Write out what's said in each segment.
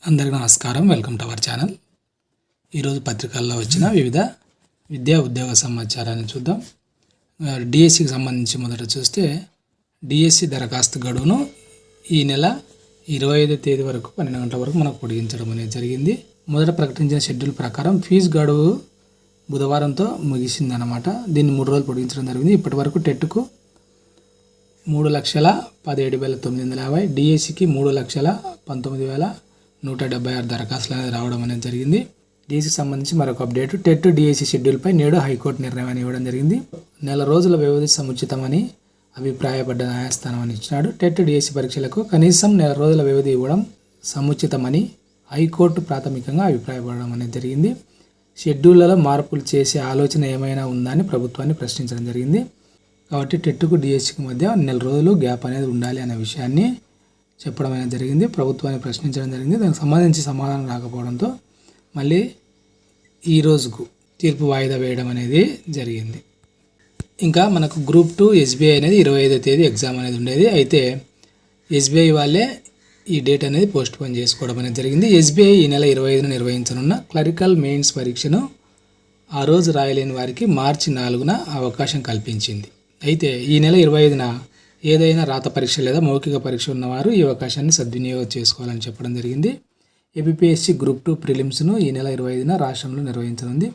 అందరికీ నమస్కారం. Welcome to our channel. ఈరోజు పత్రికల్లో వచ్చిన వివిధ విద్యా ఉద్యోగ సమాచారాన్ని చూద్దాం. డిఎస్సికి సంబంధించి మొదట చూస్తే డిఎస్సి దరఖాస్తు గడువును ఈ నెల 25వ తేదీ వరకు 12 గంటల వరకు మనకు పొడిగించడం అనేది జరిగింది. మొదట ప్రకటించిన షెడ్యూల్ ప్రకారం ఫీజు గడువు బుధవారంతో ముగిసిందన్నమాట. దీన్ని 3 రోజులు పొడిగించడం జరిగింది. ఇప్పటి వరకు టెట్కు 3,17,950, డిఎస్సికి 3,19,176 దరఖాస్తులు అనేది రావడం అనేది జరిగింది. డిఎస్సికి సంబంధించి మరొక అప్డేట్, టెట్ డిఎస్సి షెడ్యూల్పై నేడు హైకోర్టు నిర్ణయం ఇవ్వడం జరిగింది. నెల రోజుల వ్యవధి సముచితమని అభిప్రాయపడ్డ న్యాయస్థానం అని ఇచ్చినాడు. టెట్ డిఎస్సి పరీక్షలకు కనీసం నెల రోజుల వ్యవధి ఇవ్వడం సముచితమని హైకోర్టు ప్రాథమికంగా అభిప్రాయపడడం అనేది జరిగింది. షెడ్యూళ్లలో మార్పులు చేసే ఆలోచన ఏమైనా ఉందా అని ప్రభుత్వాన్ని ప్రశ్నించడం జరిగింది. కాబట్టి టెట్కు డిఎస్సికి మధ్య నెల రోజులు గ్యాప్ అనేది ఉండాలి అనే విషయాన్ని చెప్పడం అనేది జరిగింది. ప్రభుత్వాన్ని ప్రశ్నించడం జరిగింది. దానికి సంబంధించి సమాధానం రాకపోవడంతో మళ్ళీ ఈ రోజుకు తీర్పు వాయిదా వేయడం అనేది జరిగింది. ఇంకా మనకు గ్రూప్ 2 ఎస్బీఐ అనేది 25వ తేదీ ఎగ్జామ్ అనేది ఉండేది. అయితే ఎస్బీఐ వాళ్ళే ఈ డేట్ అనేది పోస్ట్ పోన్ చేసుకోవడం అనేది జరిగింది. ఎస్బీఐ ఈ నెల 25న నిర్వహించనున్న క్లరికల్ మెయిన్స్ పరీక్షను ఆ రోజు రాయలేని వారికి మార్చి 4న అవకాశం కల్పించింది. అయితే ఈ నెల 25న ఏదైనా రాత పరీక్ష లేదా మౌఖిక పరీక్ష ఉన్నవారు ఈ అవకాశాన్ని సద్వినియోగం చేసుకోవాలని చెప్పడం జరిగింది. ఏపీఎస్సి గ్రూప్ 2 ప్రిలిమ్స్ను ఈ నెల 25న రాష్ట్రంలో నిర్వహించనుంది.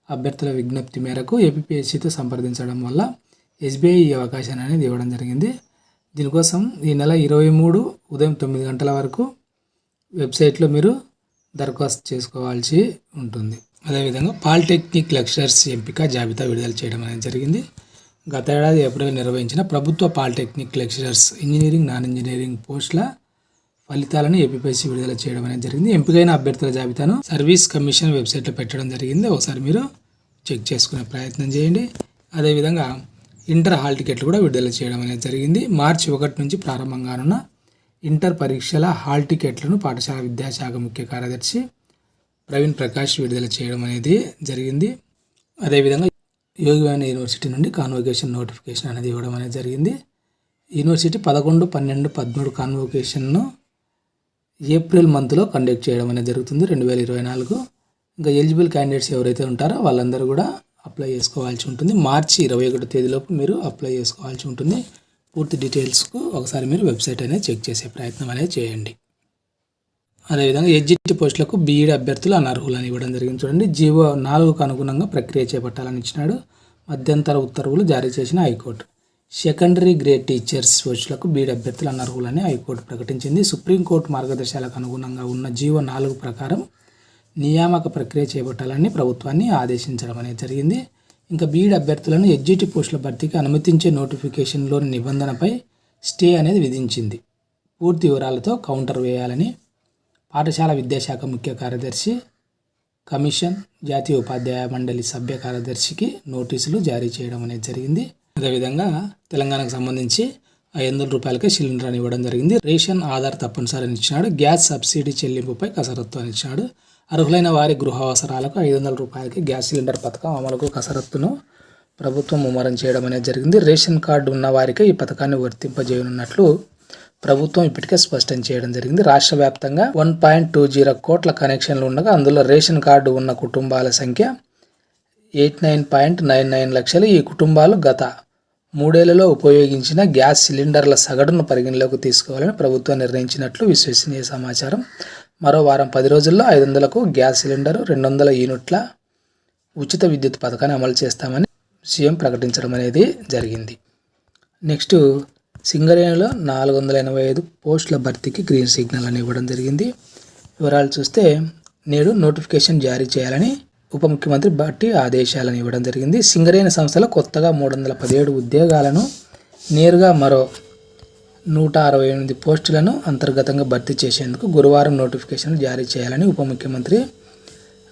అభ్యర్థుల విజ్ఞప్తి మేరకు ఏపీఎస్సితో సంప్రదించడం వల్ల ఎస్బీఐ ఈ అవకాశాన్ని అనేది ఇవ్వడం జరిగింది. దీనికోసం ఈ నెల 23 ఉదయం 9 గంటల వరకు వెబ్సైట్లో మీరు దరఖాస్తు చేసుకోవాల్సి ఉంటుంది. అదేవిధంగా పాలిటెక్నిక్ లెక్చరర్స్ ఎంపిక జాబితా విడుదల చేయడం అనేది జరిగింది. గత ఏడాది ఏప్రిల్ నిర్వహించిన ప్రభుత్వ polytechnic lecturers engineering, non engineering పోస్టుల ఫలితాలను ఏపీఎస్సి విడుదల చేయడం అనేది జరిగింది. ఎంపికైన అభ్యర్థుల జాబితాను సర్వీస్ కమిషన్ వెబ్సైట్లో పెట్టడం జరిగింది. ఒకసారి మీరు చెక్ చేసుకునే ప్రయత్నం చేయండి. అదేవిధంగా ఇంటర్ హాల్ టికెట్లు కూడా విడుదల చేయడం అనేది జరిగింది. మార్చి 1 నుంచి ప్రారంభం కానున్న ఇంటర్ పరీక్షల హాల్ టికెట్లను పాఠశాల విద్యాశాఖ ముఖ్య కార్యదర్శి ప్రవీణ్ ప్రకాష్ విడుదల చేయడం అనేది జరిగింది. అదేవిధంగా యోగివాణి యూనివర్సిటీ నుండి కాన్వొకేషన్ నోటిఫికేషన్ అనేది ఇవ్వడం అనేది జరిగింది. యూనివర్సిటీ 11, 12, 13 కాన్వొకేషన్ను ఏప్రిల్ మంత్లో కండక్ట్ చేయడం అనేది జరుగుతుంది 2024. ఇంకా ఎలిజిబుల్ క్యాండిడేట్స్ ఎవరైతే ఉంటారో వాళ్ళందరూ కూడా అప్లై చేసుకోవాల్సి ఉంటుంది. మార్చి 21 తేదీలోపు మీరు అప్లై చేసుకోవాల్సి ఉంటుంది. పూర్తి డీటెయిల్స్కు ఒకసారి మీరు వెబ్సైట్ అనేది చెక్ చేసే ప్రయత్నం అనేది చేయండి. అదేవిధంగా ఎడ్జిటి పోస్టులకు బీఈడీ అభ్యర్థులు అనర్హులని ఇవ్వడం జరిగింది. చూడండి, జీవో 4కు అనుగుణంగా ప్రక్రియ చేపట్టాలని ఇచ్చినాడు. మధ్యంతర ఉత్తర్వులు జారీ చేసిన హైకోర్టు. సెకండరీ గ్రేడ్ టీచర్స్ పోస్టులకు బీఈడీ అభ్యర్థులు అనర్హులని హైకోర్టు ప్రకటించింది. సుప్రీంకోర్టు మార్గదర్శకాలకు అనుగుణంగా ఉన్న జీవో 4 ప్రకారం నియామక ప్రక్రియ చేపట్టాలని ప్రభుత్వాన్ని ఆదేశించడం అనేది జరిగింది. ఇంకా బీఈడీ అభ్యర్థులను ఎడ్జిటి పోస్టుల భర్తీకి అనుమతించే నోటిఫికేషన్లోని నిబంధనపై స్టే అనేది విధించింది. పూర్తి వివరాలతో కౌంటర్ వేయాలని పాఠశాల విద్యాశాఖ ముఖ్య కార్యదర్శి, కమిషన్, జాతీయ ఉపాధ్యాయ మండలి సభ్య కార్యదర్శికి నోటీసులు జారీ చేయడం అనేది జరిగింది. అదేవిధంగా తెలంగాణకు సంబంధించి 500 రూపాయలకే సిలిండర్ అని ఇవ్వడం జరిగింది. రేషన్ ఆధార్ తప్పనిసరి అని ఇచ్చినాడు. గ్యాస్ సబ్సిడీ చెల్లింపుపై కసరత్తు అని ఇచ్చినాడు. అర్హులైన వారి గృహ అవసరాలకు 500 రూపాయలకి గ్యాస్ సిలిండర్ పథకం అమలుకు కసరత్తును ప్రభుత్వం ముమ్మరం చేయడం అనేది జరిగింది. రేషన్ కార్డు ఉన్న వారికి ఈ పథకాన్ని వర్తింపజేయనున్నట్లు ప్రభుత్వం ఇప్పటికే స్పష్టం చేయడం జరిగింది. రాష్ట్ర వ్యాప్తంగా 1.20 కోట్ల కనెక్షన్లు ఉండగా అందులో రేషన్ కార్డు ఉన్న కుటుంబాల సంఖ్య 89.99 లక్షలు. ఈ కుటుంబాలు గత 3 ఏళ్లలో ఉపయోగించిన గ్యాస్ సిలిండర్ల సగటును పరిగణలోకి తీసుకోవాలని ప్రభుత్వం నిర్ణయించినట్లు విశ్వసనీయ సమాచారం. మరో వారం 10 రోజుల్లో 500కు గ్యాస్ సిలిండరు, 200 యూనిట్ల ఉచిత విద్యుత్ పథకాన్ని అమలు చేస్తామని సీఎం ప్రకటించడం అనేది జరిగింది. నెక్స్ట్, సింగరేణిలో 485 పోస్టుల భర్తీకి గ్రీన్ సిగ్నల్ అని ఇవ్వడం జరిగింది. వివరాలు చూస్తే నేడు నోటిఫికేషన్ జారీ చేయాలని ఉప ముఖ్యమంత్రి బట్టి ఆదేశాలను ఇవ్వడం జరిగింది. సింగరేణి సంస్థలో కొత్తగా 317 ఉద్యోగాలను, నేరుగా మరో 168 పోస్టులను అంతర్గతంగా భర్తీ చేసేందుకు గురువారం నోటిఫికేషన్ జారీ చేయాలని ఉప ముఖ్యమంత్రి,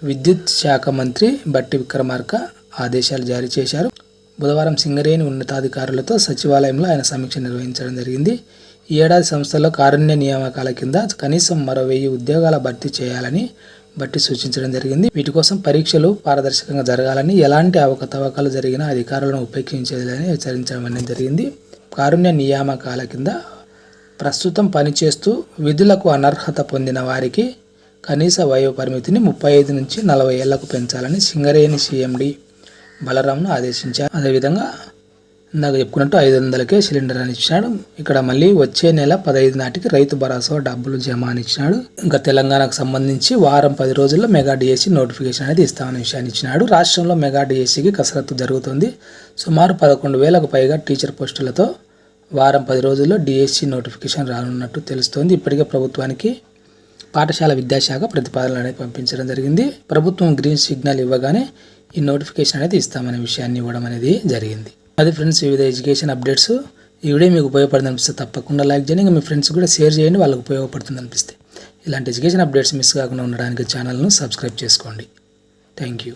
విద్యుత్ శాఖ మంత్రి బట్టి విక్రమార్క ఆదేశాలు జారీ చేశారు. బుధవారం సింగరేణి ఉన్నతాధికారులతో సచివాలయంలో ఆయన సమీక్ష నిర్వహించడం జరిగింది. ఈ ఏడాది సంస్థలో కారుణ్య నియామకాల కింద కనీసం మరో 1000 ఉద్యోగాల భర్తీ చేయాలని బట్టి సూచించడం జరిగింది. వీటి కోసం పరీక్షలు పారదర్శకంగా జరగాలని, ఎలాంటి అవకతవకలు జరిగినా అధికారులను ఉపేక్షించేదని హెచ్చరించడం అనేది జరిగింది. కారుణ్య నియామకాల కింద ప్రస్తుతం పనిచేస్తూ విధులకు అనర్హత పొందిన వారికి కనీస వయో పరిమితిని 35 నుంచి 40 ఏళ్లకు పెంచాలని సింగరేణి సీఎండి బలరాంను ఆదేశించారు. అదేవిధంగా ఇందాక చెప్పుకున్నట్టు 500కే సిలిండర్ అని ఇచ్చినాడు. ఇక్కడ మళ్ళీ వచ్చే నెల 15 నాటికి రైతు భరోసా డబ్బులు జమ అని ఇచ్చినాడు. ఇంకా తెలంగాణకు సంబంధించి వారం 10 రోజుల్లో మెగా డిఎస్సి నోటిఫికేషన్ అనేది ఇస్తామనే విషయాన్ని ఇచ్చినాడు. రాష్ట్రంలో మెగా డిఎస్సికి కసరత్తు జరుగుతుంది. సుమారు 11,000కు పైగా టీచర్ పోస్టులతో వారం 10 రోజుల్లో డిఎస్సి నోటిఫికేషన్ రానున్నట్టు తెలుస్తోంది. ఇప్పటికే ప్రభుత్వానికి పాఠశాల విద్యాశాఖ ప్రతిపాదనలు అనేది పంపించడం జరిగింది. ప్రభుత్వం గ్రీన్ సిగ్నల్ ఇవ్వగానే ఈ నోటిఫికేషన్ అనేది ఇస్తామనే విషయాన్ని ఇవ్వడం అనేది జరిగింది. అది ఫ్రెండ్స్, వివిధ ఎడ్యుకేషన్ అప్డేట్స్. ఈ వీడియో మీకు ఉపయోగపడుతుంది అనిపిస్తే తప్పకుండా లైక్ చేయండి. ఇంకా మీ ఫ్రెండ్స్ కూడా షేర్ చేయండి, వాళ్ళకి ఉపయోగపడుతుంది అనిపిస్తే. ఇలాంటి ఎడ్యుకేషన్ అప్డేట్స్ మిస్ కాకుండా ఉండడానికి ఛానల్ను సబ్స్క్రైబ్ చేసుకోండి. Thank you.